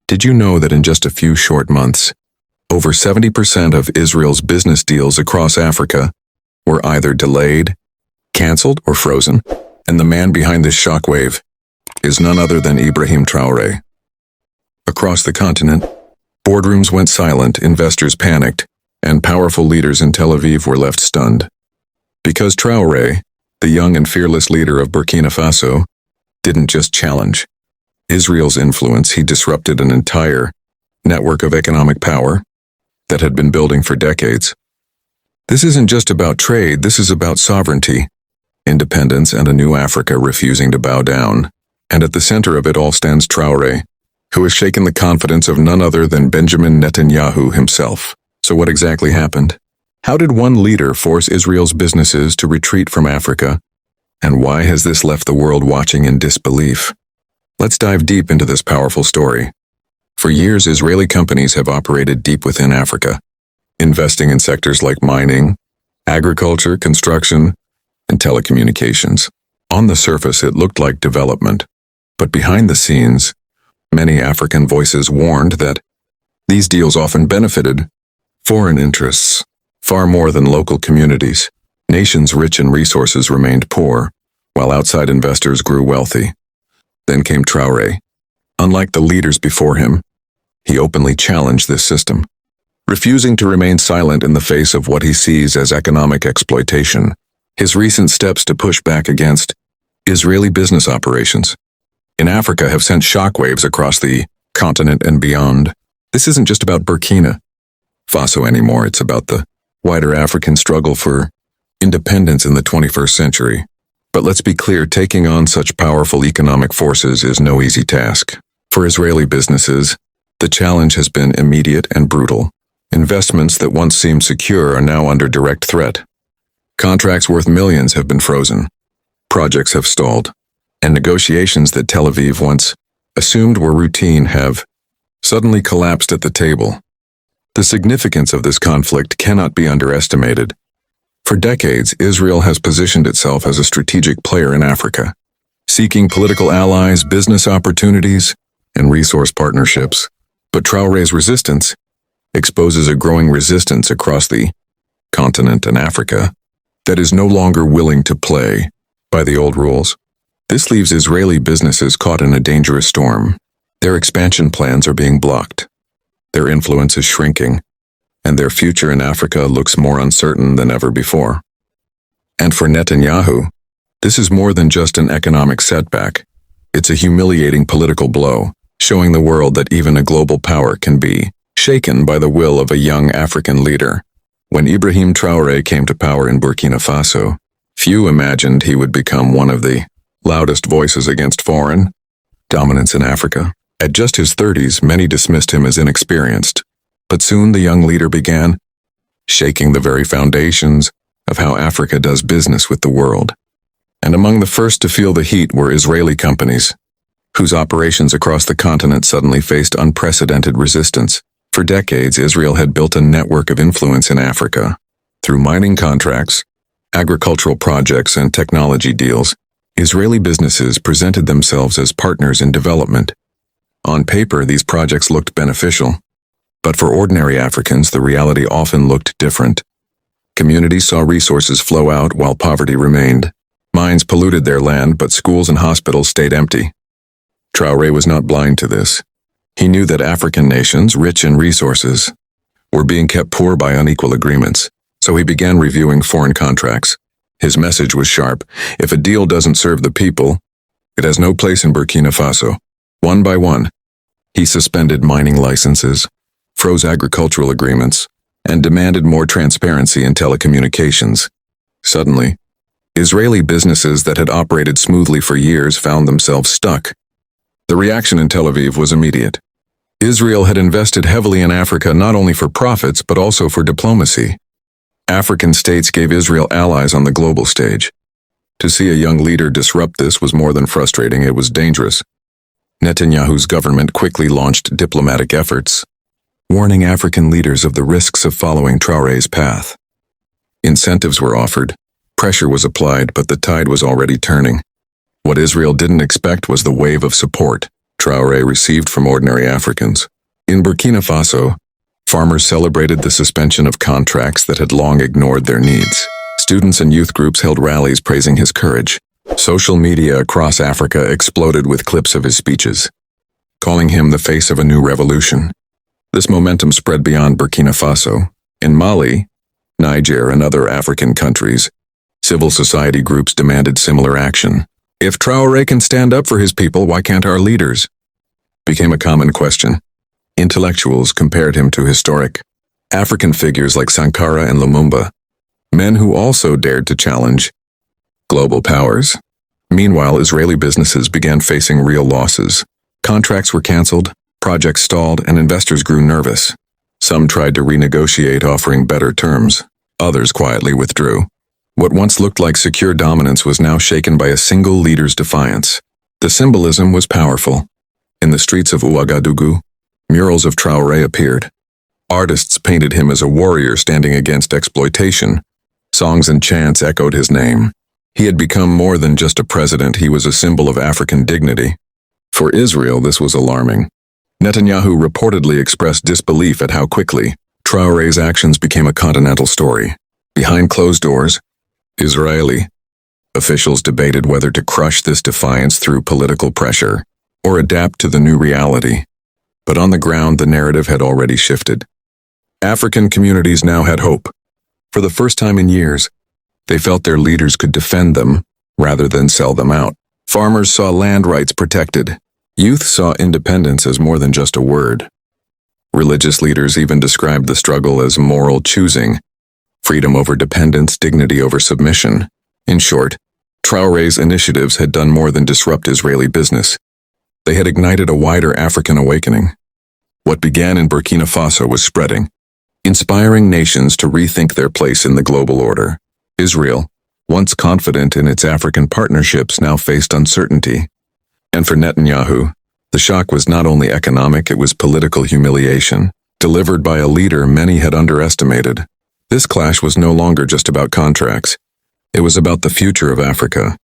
Did you know that in just a few short months, over 70% of Israel's business deals across Africa were either delayed, canceled, or frozen? And the man behind this shockwave is none other than Ibrahim Traoré. Across the continent, boardrooms went silent, investors panicked, and powerful leaders in Tel Aviv were left stunned. Because Traoré, the young and fearless leader of Burkina Faso, didn't just challenge Israel's influence, he disrupted an entire network of economic power that had been building for decades. This isn't just about trade, this is about sovereignty, independence, and a new Africa refusing to bow down. And at the center of it all stands Traoré, who has shaken the confidence of none other than Benjamin Netanyahu himself. So what exactly happened? How did one leader force Israel's businesses to retreat from Africa? And why has this left the world watching in disbelief? Let's dive deep into this powerful story. For years, Israeli companies have operated deep within Africa, investing in sectors like mining, agriculture, construction, and telecommunications. On the surface, it looked like development, but behind the scenes, many African voices warned that these deals often benefited foreign interests far more than local communities. Nations rich in resources remained poor, while outside investors grew wealthy. Then came Traoré. Unlike the leaders before him, he openly challenged this system, refusing to remain silent in the face of what he sees as economic exploitation. His recent steps to push back against Israeli business operations in Africa have sent shockwaves across the continent and beyond. This isn't just about Burkina Faso anymore, it's about the wider African struggle for independence in the 21st century. But let's be clear, taking on such powerful economic forces is no easy task. For Israeli businesses, the challenge has been immediate and brutal. Investments that once seemed secure are now under direct threat. Contracts worth millions have been frozen. Projects have stalled. And negotiations that Tel Aviv once assumed were routine have suddenly collapsed at the table. The significance of this conflict cannot be underestimated. For decades, Israel has positioned itself as a strategic player in Africa, seeking political allies, business opportunities, and resource partnerships. But Traoré's resistance exposes a growing resistance across the continent and Africa that is no longer willing to play by the old rules. This leaves Israeli businesses caught in a dangerous storm. Their expansion plans are being blocked. Their influence is shrinking, and their future in Africa looks more uncertain than ever before. And for Netanyahu, this is more than just an economic setback. It's a humiliating political blow, showing the world that even a global power can be shaken by the will of a young African leader. When Ibrahim Traoré came to power in Burkina Faso, few imagined he would become one of the loudest voices against foreign dominance in Africa. At just his 30s, many dismissed him as inexperienced. But soon the young leader began shaking the very foundations of how Africa does business with the world. And among the first to feel the heat were Israeli companies, whose operations across the continent suddenly faced unprecedented resistance. For decades, Israel had built a network of influence in Africa. Through mining contracts, agricultural projects, and technology deals, Israeli businesses presented themselves as partners in development. On paper, these projects looked beneficial. But for ordinary Africans, the reality often looked different. Communities saw resources flow out while poverty remained. Mines polluted their land, but schools and hospitals stayed empty. Traoré was not blind to this. He knew that African nations, rich in resources, were being kept poor by unequal agreements, so he began reviewing foreign contracts. His message was sharp. If a deal doesn't serve the people, it has no place in Burkina Faso. One by one, he suspended mining licenses, froze agricultural agreements, and demanded more transparency in telecommunications. Suddenly, Israeli businesses that had operated smoothly for years found themselves stuck. The reaction in Tel Aviv was immediate. Israel had invested heavily in Africa not only for profits but also for diplomacy. African states gave Israel allies on the global stage. To see a young leader disrupt this was more than frustrating, it was dangerous. Netanyahu's government quickly launched diplomatic efforts, warning African leaders of the risks of following Traoré's path. Incentives were offered, pressure was applied, but the tide was already turning. What Israel didn't expect was the wave of support. Traore received from ordinary Africans. In Burkina Faso, farmers celebrated the suspension of contracts that had long ignored their needs. Students and youth groups held rallies praising his courage. Social media across Africa exploded with clips of his speeches, calling him the face of a new revolution. This momentum spread beyond Burkina Faso. In Mali, Niger, and other African countries, civil society groups demanded similar action. If Traore can stand up for his people, why can't our leaders? Became a common question. Intellectuals compared him to historic African figures like Sankara and Lumumba, men who also dared to challenge global powers. Meanwhile, Israeli businesses began facing real losses. Contracts were canceled, projects stalled, and investors grew nervous. Some tried to renegotiate, offering better terms. Others quietly withdrew. What once looked like secure dominance was now shaken by a single leader's defiance. The symbolism was powerful. In the streets of Ouagadougou, murals of Traoré appeared. Artists painted him as a warrior standing against exploitation. Songs and chants echoed his name. He had become more than just a president, he was a symbol of African dignity. For Israel, this was alarming. Netanyahu reportedly expressed disbelief at how quickly Traoré's actions became a continental story. Behind closed doors, Israeli officials debated whether to crush this defiance through political pressure or adapt to the new reality. But on the ground, the narrative had already shifted. African communities now had hope. For the first time in years, they felt their leaders could defend them rather than sell them out. Farmers saw land rights protected. Youth saw independence as more than just a word. Religious leaders even described the struggle as moral choosing, freedom over dependence, dignity over submission. In short, Traoré's initiatives had done more than disrupt Israeli business. They had ignited a wider African awakening. What began in Burkina Faso was spreading, inspiring nations to rethink their place in the global order. Israel, once confident in its African partnerships, now faced uncertainty. And for Netanyahu, the shock was not only economic, it was political humiliation, delivered by a leader many had underestimated. This clash was no longer just about contracts. It was about the future of Africa.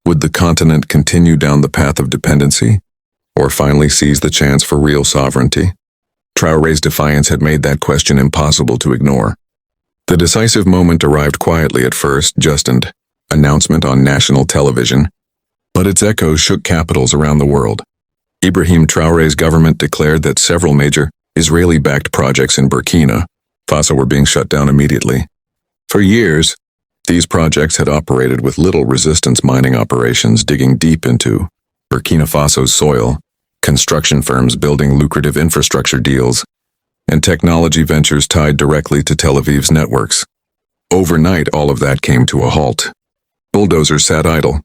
Would the continent continue down the path of dependency, or finally seize the chance for real sovereignty? Traoré's defiance had made that question impossible to ignore. The decisive moment arrived quietly at first, just an announcement on national television, but its echoes shook capitals around the world. Ibrahim Traoré's government declared that several major Israeli-backed projects in Burkina Faso were being shut down immediately. For years, these projects had operated with little resistance, mining operations digging deep into Burkina Faso's soil, construction firms building lucrative infrastructure deals, and technology ventures tied directly to Tel Aviv's networks. Overnight, all of that came to a halt. Bulldozers sat idle.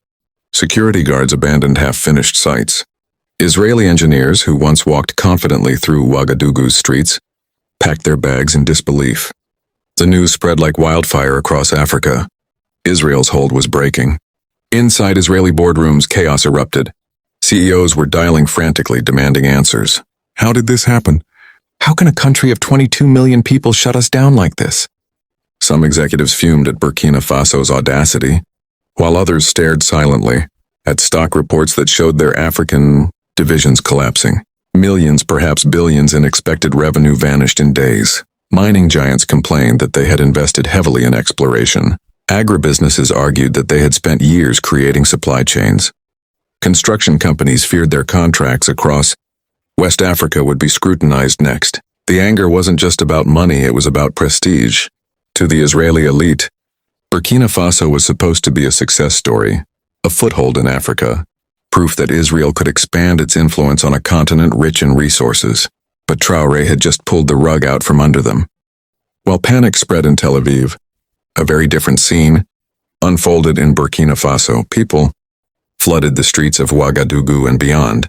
Security guards abandoned half-finished sites. Israeli engineers who once walked confidently through Ouagadougou's streets packed their bags in disbelief. The news spread like wildfire across Africa. Israel's hold was breaking. Inside Israeli boardrooms, chaos erupted. CEOs were dialing frantically, demanding answers. How did this happen? How can a country of 22 million people shut us down like this? Some executives fumed at Burkina Faso's audacity, while others stared silently at stock reports that showed their African divisions collapsing. Millions, perhaps billions in expected revenue vanished in days. Mining giants complained that they had invested heavily in exploration. Agribusinesses argued that they had spent years creating supply chains. Construction companies feared their contracts across West Africa would be scrutinized next. The anger wasn't just about money, it was about prestige. To the Israeli elite, Burkina Faso was supposed to be a success story, a foothold in Africa, proof that Israel could expand its influence on a continent rich in resources. But Traoré had just pulled the rug out from under them. While panic spread in Tel Aviv, a very different scene unfolded in Burkina Faso. People flooded the streets of Ouagadougou and beyond.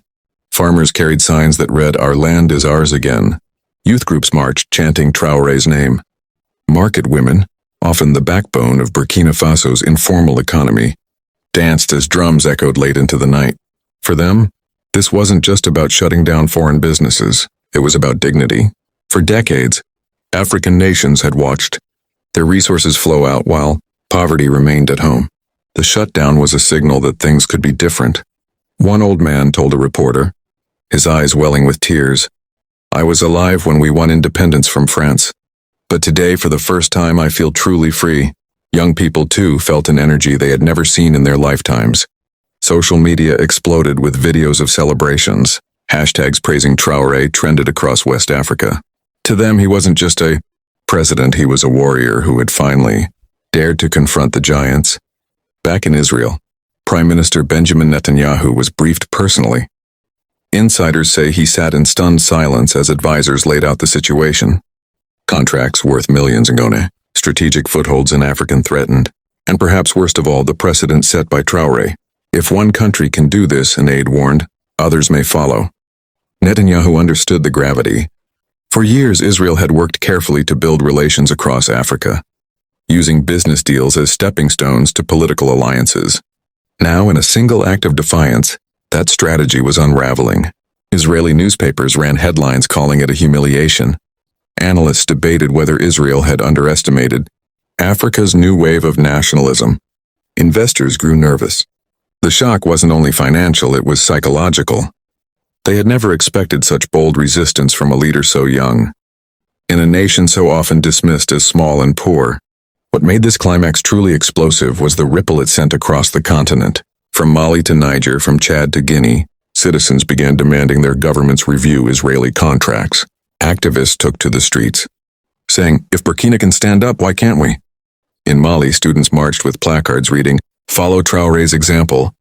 Farmers carried signs that read, "Our land is ours again." Youth groups marched, chanting Traoré's name. Market women, often the backbone of Burkina Faso's informal economy, danced as drums echoed late into the night. For them, this wasn't just about shutting down foreign businesses, it was about dignity. For decades, African nations had watched their resources flow out while poverty remained at home. The shutdown was a signal that things could be different. One old man told a reporter, his eyes welling with tears. I was alive when we won independence from France. But today, for the first time, I feel truly free. Young people, too, felt an energy they had never seen in their lifetimes. Social media exploded with videos of celebrations. Hashtags praising Traore trended across West Africa. To them, he wasn't just a president, he was a warrior who had finally dared to confront the giants. Back in Israel, Prime Minister Benjamin Netanyahu was briefed personally. Insiders say he sat in stunned silence as advisors laid out the situation. Contracts worth millions in Ghana, strategic footholds in Africa threatened, and perhaps worst of all, the precedent set by Traore. If one country can do this, an aide warned, others may follow. Netanyahu understood the gravity. For years, Israel had worked carefully to build relations across Africa, using business deals as stepping stones to political alliances. Now, in a single act of defiance, that strategy was unraveling. Israeli newspapers ran headlines calling it a humiliation. Analysts debated whether Israel had underestimated Africa's new wave of nationalism. Investors grew nervous. The shock wasn't only financial, it was psychological. They had never expected such bold resistance from a leader so young, in a nation so often dismissed as small and poor. What made this climax truly explosive was the ripple it sent across the continent. From Mali to Niger, from Chad to Guinea, citizens began demanding their governments review Israeli contracts. Activists took to the streets, saying, "If Burkina can stand up, why can't we?" In Mali, students marched with placards reading, "Follow Traore's example."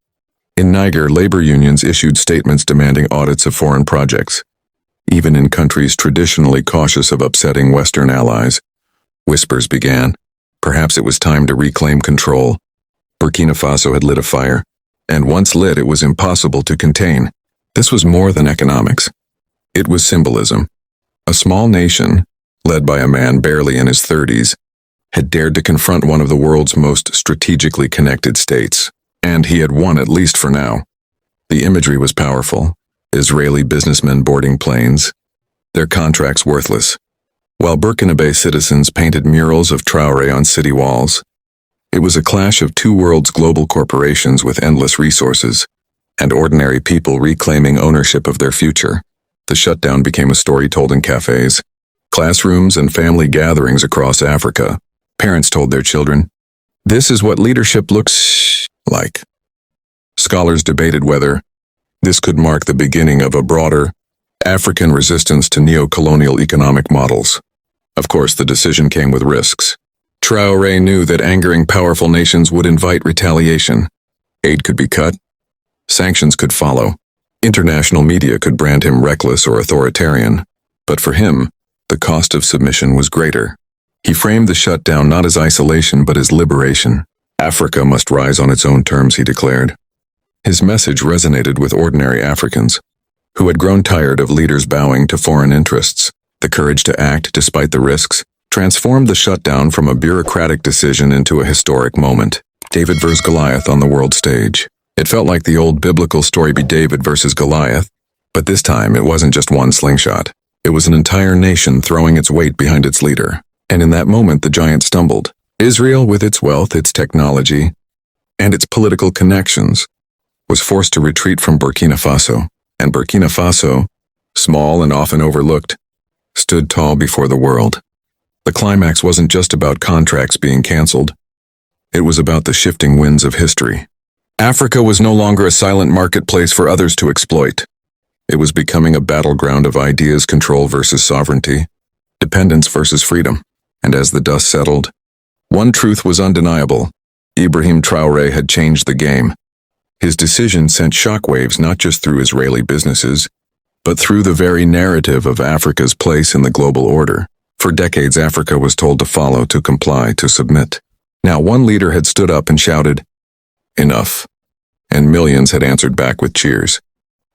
In Niger, labor unions issued statements demanding audits of foreign projects. Even in countries traditionally cautious of upsetting Western allies, whispers began. Perhaps it was time to reclaim control. Burkina Faso had lit a fire, and once lit, it was impossible to contain. This was more than economics. It was symbolism. A small nation, led by a man barely in his 30s, had dared to confront one of the world's most strategically connected states, and he had won, at least for now. The imagery was powerful. Israeli businessmen boarding planes, their contracts worthless, while Burkinabe citizens painted murals of Traore on city walls. It was a clash of two worlds: global corporations with endless resources, and ordinary people reclaiming ownership of their future. The shutdown became a story told in cafes, classrooms, and family gatherings across Africa. Parents told their children, "This is what leadership looks like." Scholars debated whether this could mark the beginning of a broader African resistance to neo-colonial economic models. Of course, the decision came with risks. Traore knew that angering powerful nations would invite retaliation. Aid could be cut. Sanctions could follow. International media could brand him reckless or authoritarian. But for him, the cost of submission was greater. He framed the shutdown not as isolation but as liberation. Africa must rise on its own terms, he declared. His message resonated with ordinary Africans, who had grown tired of leaders bowing to foreign interests. The courage to act despite the risks transformed the shutdown from a bureaucratic decision into a historic moment. David versus Goliath on the world stage. It felt like the old biblical story be David versus Goliath, but this time it wasn't just one slingshot. It was an entire nation throwing its weight behind its leader. And in that moment, the giant stumbled. Israel, with its wealth, its technology, and its political connections, was forced to retreat from Burkina Faso. And Burkina Faso, small and often overlooked, stood tall before the world. The climax wasn't just about contracts being canceled. It was about the shifting winds of history. Africa was no longer a silent marketplace for others to exploit. It was becoming a battleground of ideas, control versus sovereignty, dependence versus freedom. And as the dust settled, one truth was undeniable. Ibrahim Traoré had changed the game. His decision sent shockwaves not just through Israeli businesses, but through the very narrative of Africa's place in the global order. For decades, Africa was told to follow, to comply, to submit. Now one leader had stood up and shouted, "Enough," and millions had answered back with cheers.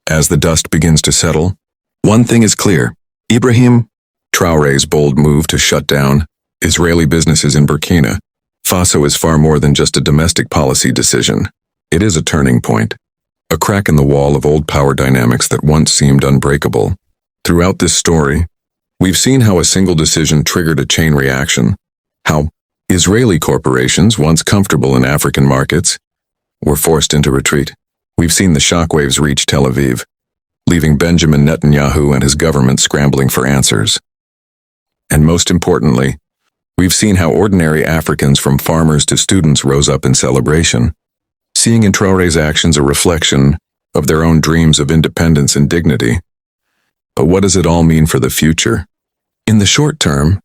As the dust begins to settle, one thing is clear. Ibrahim Traoré's bold move to shut down Israeli businesses in Burkina Faso is far more than just a domestic policy decision. It is a turning point, a crack in the wall of old power dynamics that once seemed unbreakable. Throughout this story, we've seen how a single decision triggered a chain reaction, how Israeli corporations, once comfortable in African markets, were forced into retreat. We've seen the shockwaves reach Tel Aviv, leaving Benjamin Netanyahu and his government scrambling for answers. And most importantly, we've seen how ordinary Africans from farmers to students rose up in celebration, seeing in Traore's actions a reflection of their own dreams of independence and dignity. But what does it all mean for the future? In the short term,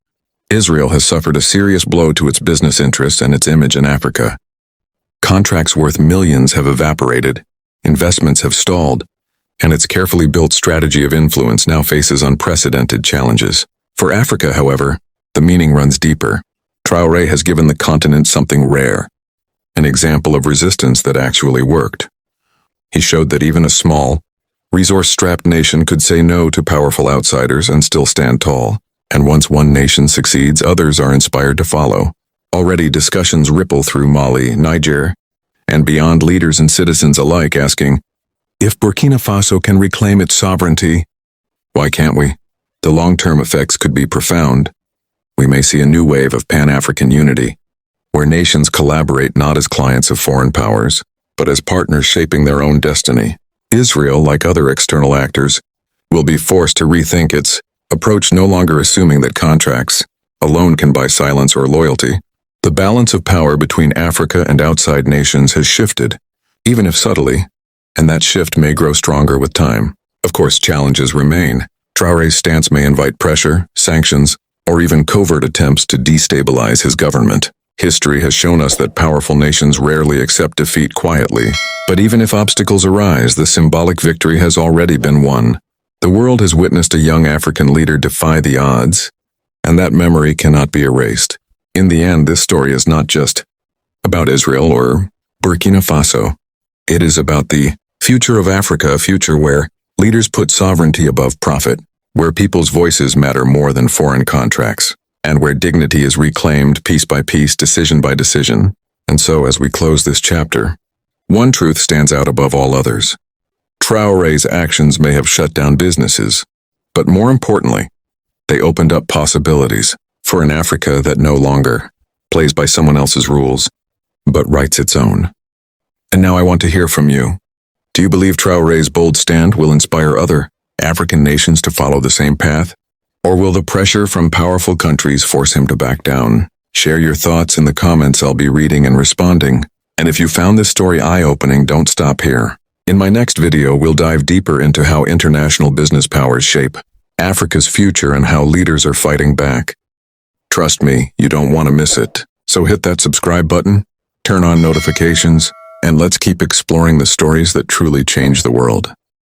Israel has suffered a serious blow to its business interests and its image in Africa. Contracts worth millions have evaporated, investments have stalled, and its carefully built strategy of influence now faces unprecedented challenges. For Africa, however, the meaning runs deeper. Traore has given the continent something rare, an example of resistance that actually worked. He showed that even a small, resource-strapped nation could say no to powerful outsiders and still stand tall. And once one nation succeeds, others are inspired to follow. Already discussions ripple through Mali, Niger, and beyond, leaders and citizens alike asking, if Burkina Faso can reclaim its sovereignty, why can't we? The long-term effects could be profound. We may see a new wave of Pan-African unity, where nations collaborate not as clients of foreign powers, but as partners shaping their own destiny. Israel, like other external actors, will be forced to rethink its approach, no longer assuming that contracts alone can buy silence or loyalty. The balance of power between Africa and outside nations has shifted, even if subtly, and that shift may grow stronger with time. Of course, challenges remain. Traore's stance may invite pressure, sanctions, or even covert attempts to destabilize his government. History has shown us that powerful nations rarely accept defeat quietly. But even if obstacles arise, the symbolic victory has already been won. The world has witnessed a young African leader defy the odds, and that memory cannot be erased. In the end, this story is not just about Israel or Burkina Faso. It is about the future of Africa, a future where leaders put sovereignty above profit, where people's voices matter more than foreign contracts, and where dignity is reclaimed piece by piece, decision by decision. And so, as we close this chapter, one truth stands out above all others. Traore's actions may have shut down businesses, but more importantly, they opened up possibilities for an Africa that no longer plays by someone else's rules, but writes its own. And now I want to hear from you. Do you believe Traore's bold stand will inspire other African nations to follow the same path? Or will the pressure from powerful countries force him to back down? Share your thoughts in the comments. I'll be reading and responding. And if you found this story eye-opening, don't stop here. In my next video, we'll dive deeper into how international business powers shape Africa's future and how leaders are fighting back. Trust me, you don't want to miss it. So hit that subscribe button, turn on notifications, and let's keep exploring the stories that truly change the world.